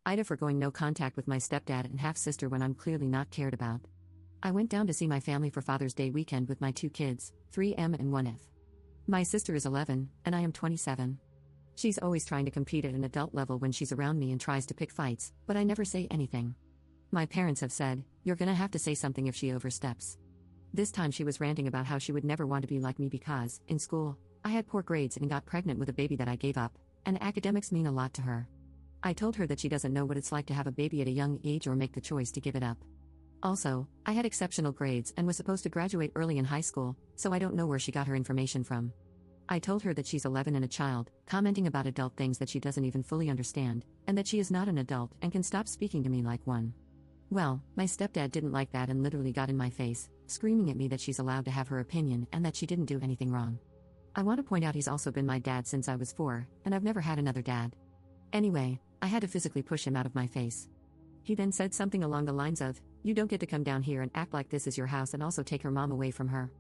AITA for going no contact with my stepdad and half-sister when I'm clearly not cared about. I went down to see my family for Father's Day weekend with my two kids, 3M and 1F. My sister is 11, and I am 27. She's always trying to compete at an adult level when she's around me and tries to pick fights, but I never say anything. My parents have said, "You're gonna have to say something if she oversteps." This time she was ranting about how she would never want to be like me because, in school, I had poor grades and got pregnant with a baby that I gave up, and academics mean a lot to her. I told her that she doesn't know what it's like to have a baby at a young age or make the choice to give it up. Also, I had exceptional grades and was supposed to graduate early in high school, so I don't know where she got her information from. I told her that she's 11 and a child, commenting about adult things that she doesn't even fully understand, and that she is not an adult and can stop speaking to me like one. Well, my stepdad didn't like that and literally got in my face, screaming at me that she's allowed to have her opinion and that she didn't do anything wrong. I want to point out he's also been my dad since I was 4, and I've never had another dad. Anyway, I had to physically push him out of my face. He then said something along the lines of, "You don't get to come down here and act like this is your house and also take her mom away from her."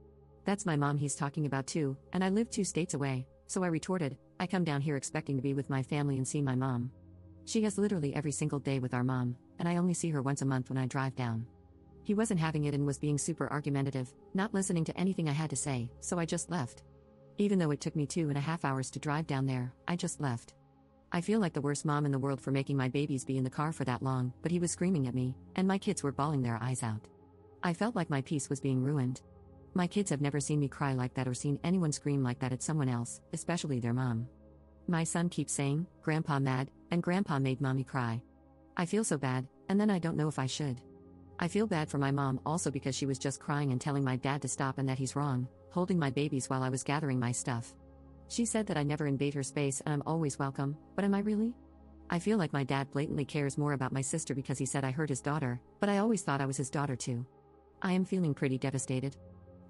That's my mom he's talking about too, and I live 2 states away, so I retorted, "I come down here expecting to be with my family and see my mom. She has literally every single day with our mom, and I only see her once a month when I drive down." He wasn't having it and was being super argumentative, not listening to anything I had to say, so I just left. Even though it took me 2.5 hours to drive down there, I just left. I feel like the worst mom in the world for making my babies be in the car for that long, but he was screaming at me, and my kids were bawling their eyes out. I felt like my peace was being ruined. My kids have never seen me cry like that or seen anyone scream like that at someone else, especially their mom. My son keeps saying, "Grandpa mad," and "Grandpa made mommy cry." I feel so bad, and then I don't know if I should. I feel bad for my mom also because she was just crying and telling my dad to stop and that he's wrong, holding my babies while I was gathering my stuff. She said that I never invade her space and I'm always welcome, but am I really? I feel like my dad blatantly cares more about my sister because he said I hurt his daughter, but I always thought I was his daughter too. I am feeling pretty devastated.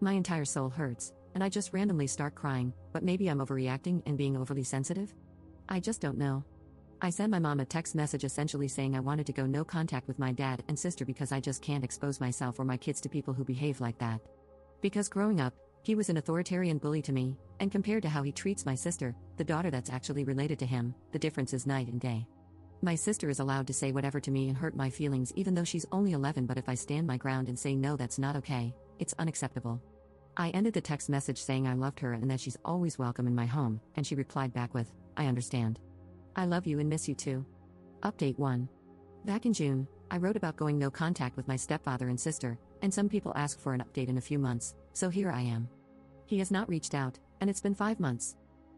My entire soul hurts, and I just randomly start crying, but maybe I'm overreacting and being overly sensitive? I just don't know. I sent my mom a text message essentially saying I wanted to go no contact with my dad and sister because I just can't expose myself or my kids to people who behave like that. Because growing up, he was an authoritarian bully to me, and compared to how he treats my sister, the daughter that's actually related to him, the difference is night and day. My sister is allowed to say whatever to me and hurt my feelings even though she's only 11, but if I stand my ground and say no, that's not okay, it's unacceptable. I ended the text message saying I loved her and that she's always welcome in my home, and she replied back with, "I understand. I love you and miss you too." Update 1. Back in June, I wrote about going no contact with my stepfather and sister, and some people asked for an update in a few months, so here I am. He has not reached out, and it's been 5 months.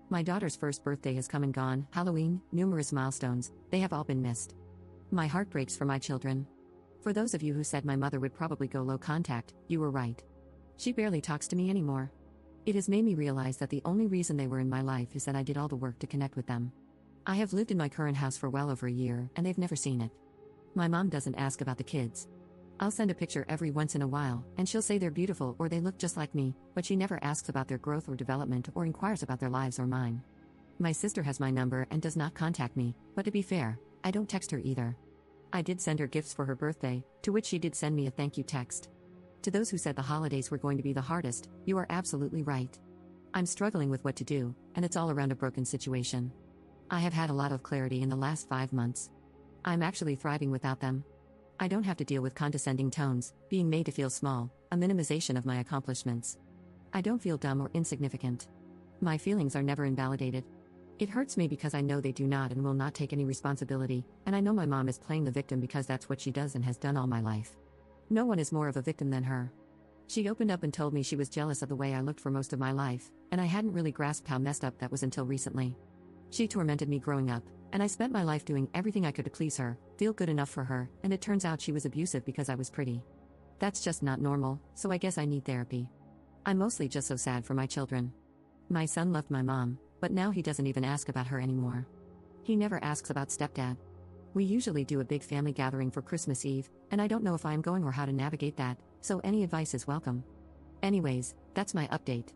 My daughter's first birthday has come and gone, Halloween, numerous milestones, they have all been missed. My heart breaks for my children. For those of you who said my mother would probably go low contact, you were right. She barely talks to me anymore. It has made me realize that the only reason they were in my life is that I did all the work to connect with them. I have lived in my current house for well over a year, and they've never seen it. My mom doesn't ask about the kids. I'll send a picture every once in a while, and she'll say they're beautiful or they look just like me, but she never asks about their growth or development or inquires about their lives or mine. My sister has my number and does not contact me, but to be fair, I don't text her either. I did send her gifts for her birthday, to which she did send me a thank you text. To those who said the holidays were going to be the hardest, you are absolutely right. I'm struggling with what to do, and it's all around a broken situation. I have had a lot of clarity in the last 5 months. I'm actually thriving without them. I don't have to deal with condescending tones, being made to feel small, a minimization of my accomplishments. I don't feel dumb or insignificant. My feelings are never invalidated. It hurts me because I know they do not and will not take any responsibility, and I know my mom is playing the victim because that's what she does and has done all my life. No one is more of a victim than her. She opened up and told me she was jealous of the way I looked for most of my life, and I hadn't really grasped how messed up that was until recently. She tormented me growing up, and I spent my life doing everything I could to please her, feel good enough for her, and it turns out she was abusive because I was pretty. That's just not normal, so I guess I need therapy. I'm mostly just so sad for my children. My son loved my mom, but now he doesn't even ask about her anymore. He never asks about stepdad. We usually do a big family gathering for Christmas Eve, and I don't know if I am going or how to navigate that, so any advice is welcome. Anyways, that's my update.